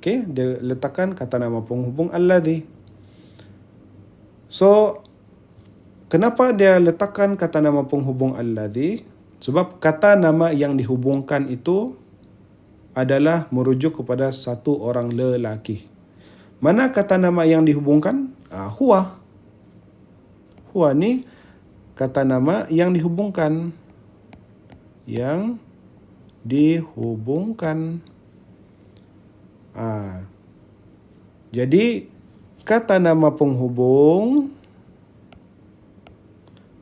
Okey, dia letakkan kata nama penghubung alladhi. So, kenapa dia letakkan kata nama penghubung alladhi? Sebab kata nama yang dihubungkan itu adalah merujuk kepada satu orang lelaki. Mana kata nama yang dihubungkan? Huwa. Huwa ni kata nama yang dihubungkan. Yang dihubungkan. Jadi, kata nama penghubung,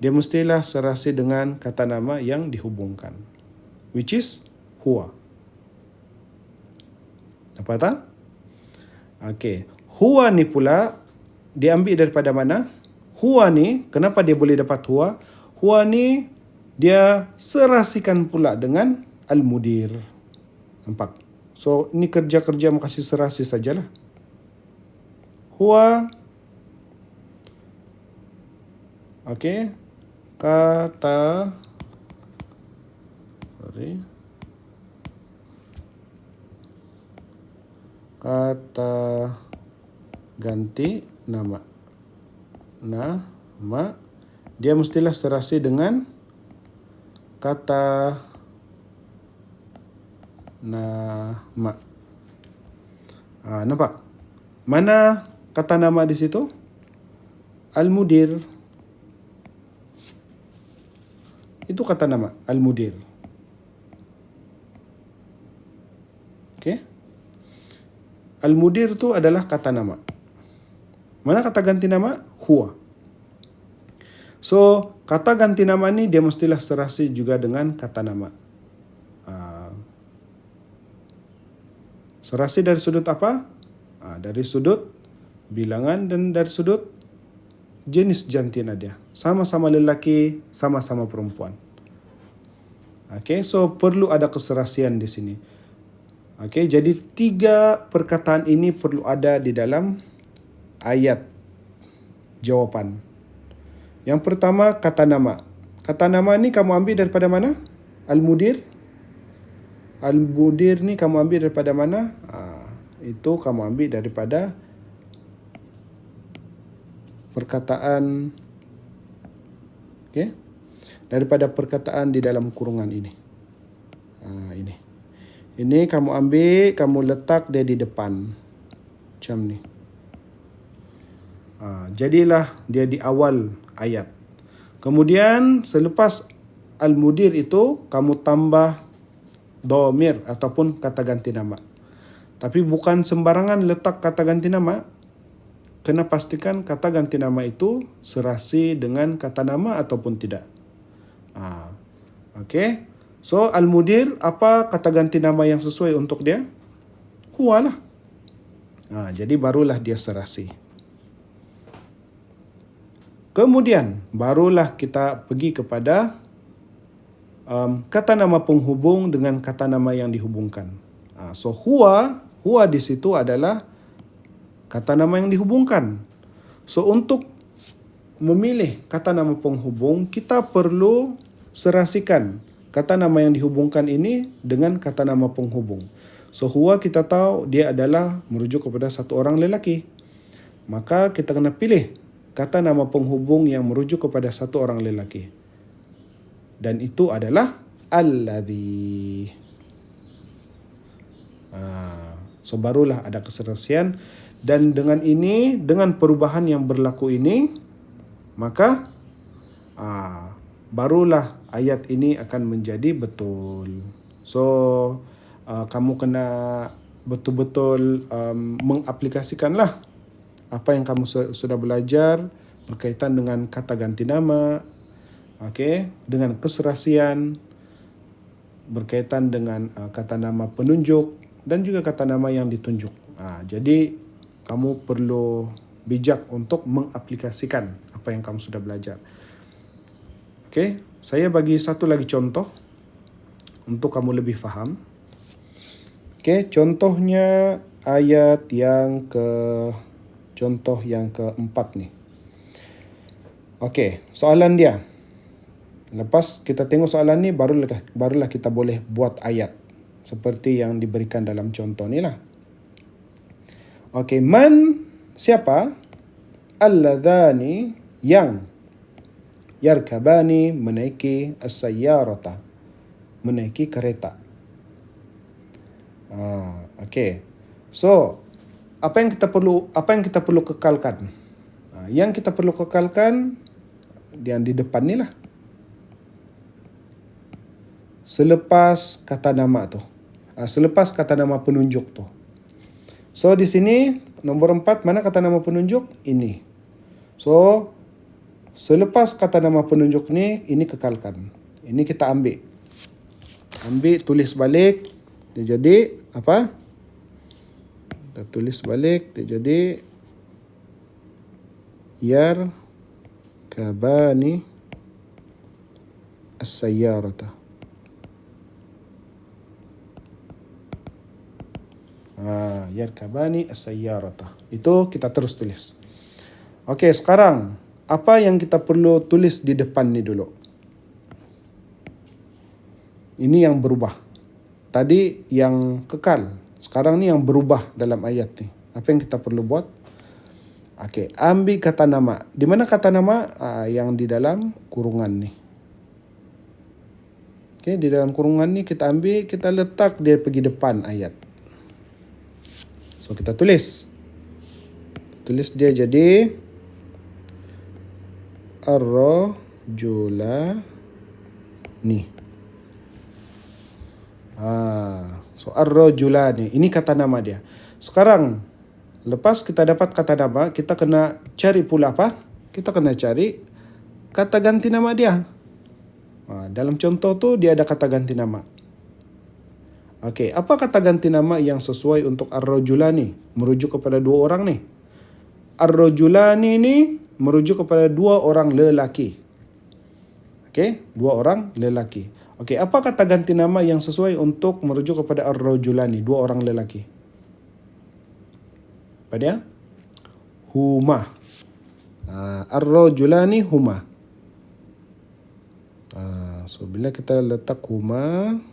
dia mestilah serasi dengan kata nama yang dihubungkan. Which is huwa. Apa tak? Okey. Huwa ni pula diambil daripada mana? Huwa ni, kenapa dia boleh dapat huwa? Huwa ni dia serasikan pula dengan al-mudir. Nampak? So, ini kerja-kerja makasih serasi sajalah. Huwa. Okey. Kata ganti nama. Dia mestilah serasi dengan kata nama. Nampak? Mana kata nama di situ? Al-mudir. Itu kata nama, al-mudir. Okey? Al-mudir itu adalah kata nama. Mana kata ganti nama? Huwa. So, kata ganti nama ni dia mestilah serasi juga dengan kata nama. Serasi dari sudut apa? Dari sudut bilangan dan dari sudut jenis jantina dia. Sama-sama lelaki, sama-sama perempuan. Okey, so perlu ada keserasian di sini. Okey, jadi 3 perkataan ini perlu ada di dalam ayat jawapan. Yang pertama, kata nama. Kata nama ni kamu ambil daripada mana? Al-mudir. Al-mudir ni kamu ambil daripada mana? Itu kamu ambil daripada perkataan, okey, daripada perkataan di dalam kurungan ini. Ini kamu ambil, kamu letak dia di depan. Macam ni. Jadilah dia di awal ayat. Kemudian selepas al-mudir itu kamu tambah dhamir ataupun kata ganti nama. Tapi bukan sembarangan letak kata ganti nama. Kena pastikan kata ganti nama itu serasi dengan kata nama ataupun tidak. Okey. So al-mudir, apa kata ganti nama yang sesuai untuk dia? Huwa lah. Jadi barulah dia serasi. Kemudian barulah kita pergi kepada kata nama penghubung dengan kata nama yang dihubungkan. So huwa di situ adalah kata nama yang dihubungkan. So untuk memilih kata nama penghubung, kita perlu serasikan kata nama yang dihubungkan ini dengan kata nama penghubung. So huwa kita tahu dia adalah merujuk kepada satu orang lelaki. Maka kita kena pilih kata nama penghubung yang merujuk kepada satu orang lelaki. Dan itu adalah alladhi. So barulah ada keserasian. Dan dengan ini, dengan perubahan yang berlaku ini, maka barulah ayat ini akan menjadi betul. So kamu kena betul-betul mengaplikasikanlah apa yang kamu sudah belajar berkaitan dengan kata ganti nama, dengan keserasian, berkaitan dengan kata nama penunjuk dan juga kata nama yang ditunjuk. Jadi kamu perlu bijak untuk mengaplikasikan apa yang kamu sudah belajar. Saya bagi satu lagi contoh untuk kamu lebih faham. Contohnya ayat contoh yang keempat nih. Soalan dia. Lepas kita tengok soalan ni, barulah kita boleh buat ayat seperti yang diberikan dalam contoh ni lah. Man, siapa? Alladhani, yang yarkabani, menaiki as-sayyarata, menaiki kereta. So apa yang kita perlu kekalkan? Yang kita perlu kekalkan yang di depan ni lah. Selepas kata nama tu. Selepas kata nama penunjuk tu. So di sini nombor 4, mana kata nama penunjuk? Ini. So selepas kata nama penunjuk ni, ini kekalkan. Ini kita ambil. Tulis balik. Dia jadi apa? Kita tulis balik. Dia jadi yarkabani as-sayyarata. Yarkabani as-sayyarata. Itu kita terus tulis. Sekarang apa yang kita perlu tulis di depan ni dulu? Ini yang berubah. Tadi yang kekal. Sekarang ni yang berubah dalam ayat ni. Apa yang kita perlu buat? Ambil kata nama. Di mana kata nama? Yang di dalam kurungan ni. Di dalam kurungan ni kita ambil, kita letak dia pergi depan ayat. So kita tulis. Tulis dia jadi ar-rajulani. So ar-rajulani. Ini kata nama dia. Sekarang lepas kita dapat kata nama, kita kena cari pula apa? Kita kena cari kata ganti nama dia. Dalam contoh tu dia ada kata ganti nama. Apa kata ganti nama yang sesuai untuk ar-rajulani? Merujuk kepada dua orang ni. Ar-rajulani ni merujuk kepada dua orang lelaki. Dua orang lelaki. Apa kata ganti nama yang sesuai untuk merujuk kepada ar-rajulani, dua orang lelaki? Apa dia? Huma. Ar-rajulani huma. So bila kita letak huma.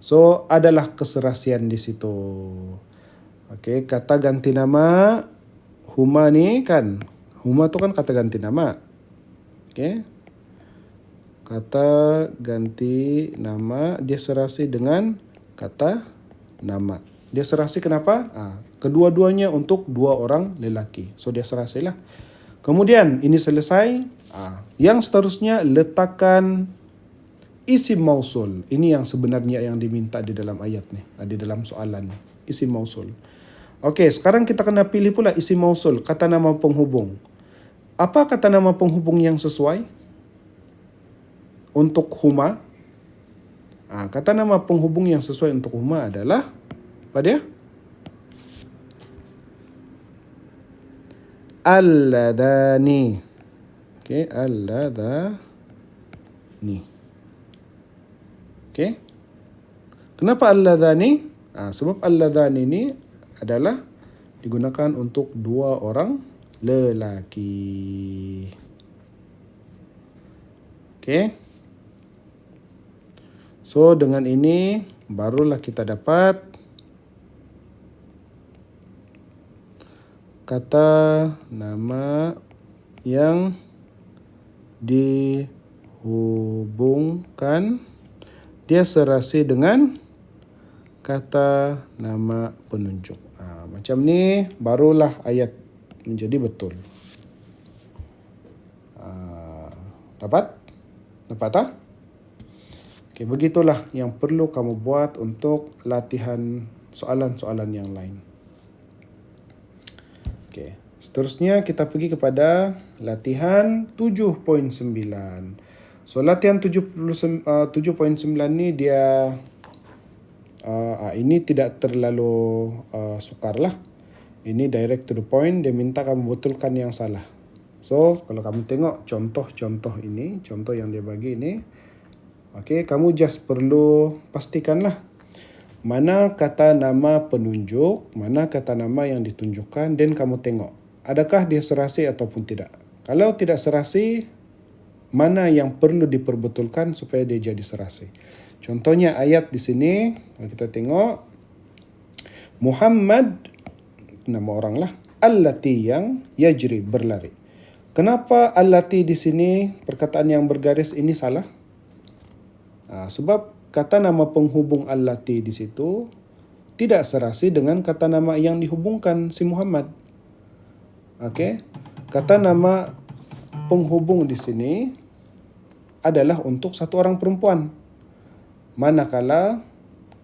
So adalah keserasian di situ. Kata ganti nama huma ni kan. Huma tu kan kata ganti nama. Kata ganti nama dia serasi dengan kata nama. Dia serasi kenapa? Kedua-duanya untuk dua orang lelaki. So dia serasilah. Kemudian ini selesai. Yang seterusnya letakkan isim mausul. Ini yang sebenarnya yang diminta di dalam ayat ni, di dalam soalan ni. Isim mausul. Sekarang kita kena pilih pula isim mausul, kata nama penghubung. Apa kata nama penghubung yang sesuai untuk huma? Kata nama penghubung yang sesuai untuk huma adalah apa dia? Alladhani. Alladhani. Kenapa alladhani? Sebab alladhani ini adalah digunakan untuk dua orang lelaki. Okey. So dengan ini barulah kita dapat kata nama yang dihubungkan dia serasi dengan kata nama penunjuk. Macam ni barulah ayat menjadi betul. Dapat? Dapat tak? Okey, begitulah yang perlu kamu buat untuk latihan soalan-soalan yang lain. Okey, seterusnya kita pergi kepada latihan 7.9. So latihan 7.9 ni dia ini tidak terlalu sukar lah. Ini direct to the point, dia minta kamu betulkan yang salah. So kalau kamu tengok contoh-contoh ini, contoh yang dia bagi ini, okey, kamu just perlu pastikanlah mana kata nama penunjuk, mana kata nama yang ditunjukkan, dan kamu tengok adakah dia serasi ataupun tidak. Kalau tidak serasi, mana yang perlu diperbetulkan supaya dia jadi serasi. Contohnya ayat di sini, kita tengok Muhammad, nama orang lah, allati yang yajri, berlari. Kenapa allati di sini perkataan yang bergaris ini salah? Sebab kata nama penghubung allati di situ tidak serasi dengan kata nama yang dihubungkan si Muhammad. Okey, kata nama penghubung di sini adalah untuk satu orang perempuan. Manakala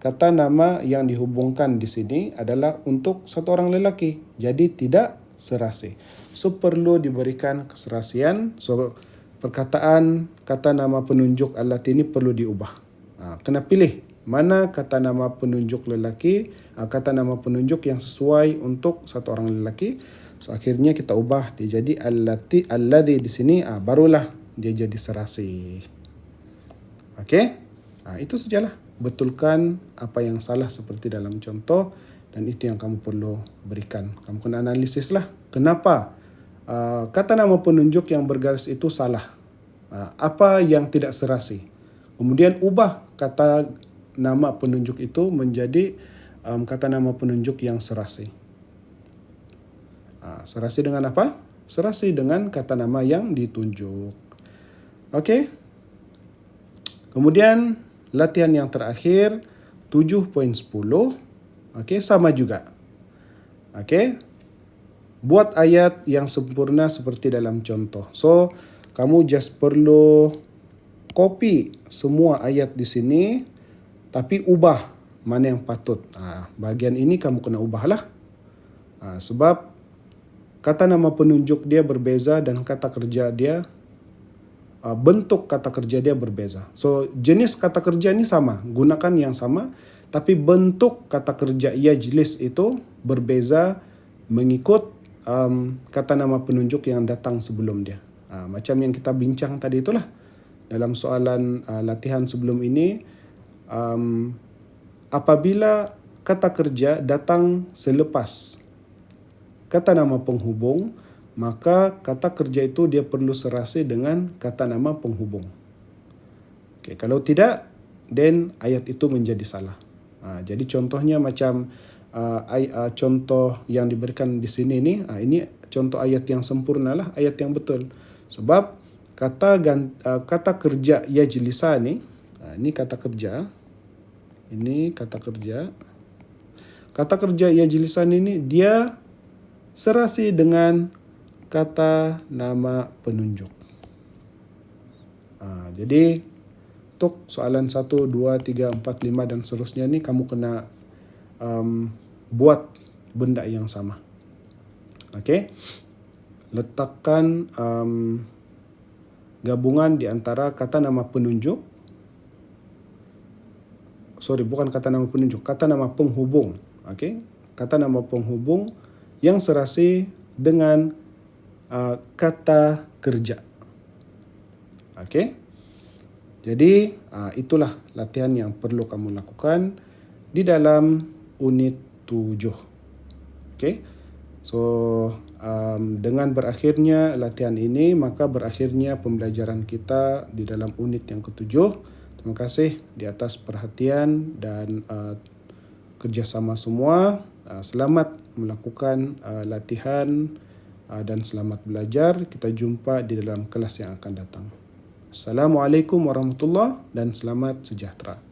kata nama yang dihubungkan di sini adalah untuk satu orang lelaki. Jadi tidak serasi. So perlu diberikan keserasian. So perkataan kata nama penunjuk allati ini perlu diubah. Kena pilih mana kata nama penunjuk lelaki, kata nama penunjuk yang sesuai untuk satu orang lelaki. So akhirnya kita ubah dia jadi allati, alladhi di sini, barulah dia jadi serasi. Okey? Itu sajalah. Betulkan apa yang salah seperti dalam contoh, dan itu yang kamu perlu berikan. Kamu kena analisis lah. Kenapa kata nama penunjuk yang bergaris itu salah? Apa yang tidak serasi? Kemudian ubah kata nama penunjuk itu menjadi kata nama penunjuk yang serasi. Serasi dengan apa? Serasi dengan kata nama yang ditunjuk. Okey? Kemudian latihan yang terakhir 7.10. Okey, sama juga. Okey. Buat ayat yang sempurna seperti dalam contoh. So, kamu just perlu copy semua ayat di sini tapi ubah mana yang patut. Bahagian ini kamu kena ubahlah. Sebab kata nama penunjuk dia berbeza dan kata kerja dia, bentuk kata kerja dia berbeza. So jenis kata kerja ni sama, gunakan yang sama, tapi bentuk kata kerja yajlis itu berbeza mengikut kata nama penunjuk yang datang sebelum dia. Macam yang kita bincang tadi itulah dalam soalan latihan sebelum ini. Apabila kata kerja datang selepas kata nama penghubung, maka kata kerja itu dia perlu serasi dengan kata nama penghubung. Okay, kalau tidak, then ayat itu menjadi salah. Jadi contohnya macam contoh yang diberikan di sini ni, ini contoh ayat yang sempurna lah, ayat yang betul. Sebab kata kerja yajlisa ni, ini kata kerja, ini kata kerja. Kata kerja yajlisan ini dia serasi dengan kata nama penunjuk. Jadi untuk soalan 1, 2, 3, 4, 5 dan seterusnya ni kamu kena buat benda yang sama. Okey. Letakkan gabungan di antara kata nama penunjuk. Bukan kata nama penunjuk, kata nama penghubung. Okey. Kata nama penghubung yang serasi dengan kata kerja. Okey. Jadi itulah latihan yang perlu kamu lakukan di dalam unit 7. Okey. So, dengan berakhirnya latihan ini, maka berakhirnya pembelajaran kita di dalam unit yang ketujuh. Terima kasih di atas perhatian dan kerjasama semua. Selamat melakukan latihan dan selamat belajar. Kita jumpa di dalam kelas yang akan datang. Assalamualaikum warahmatullahi dan selamat sejahtera.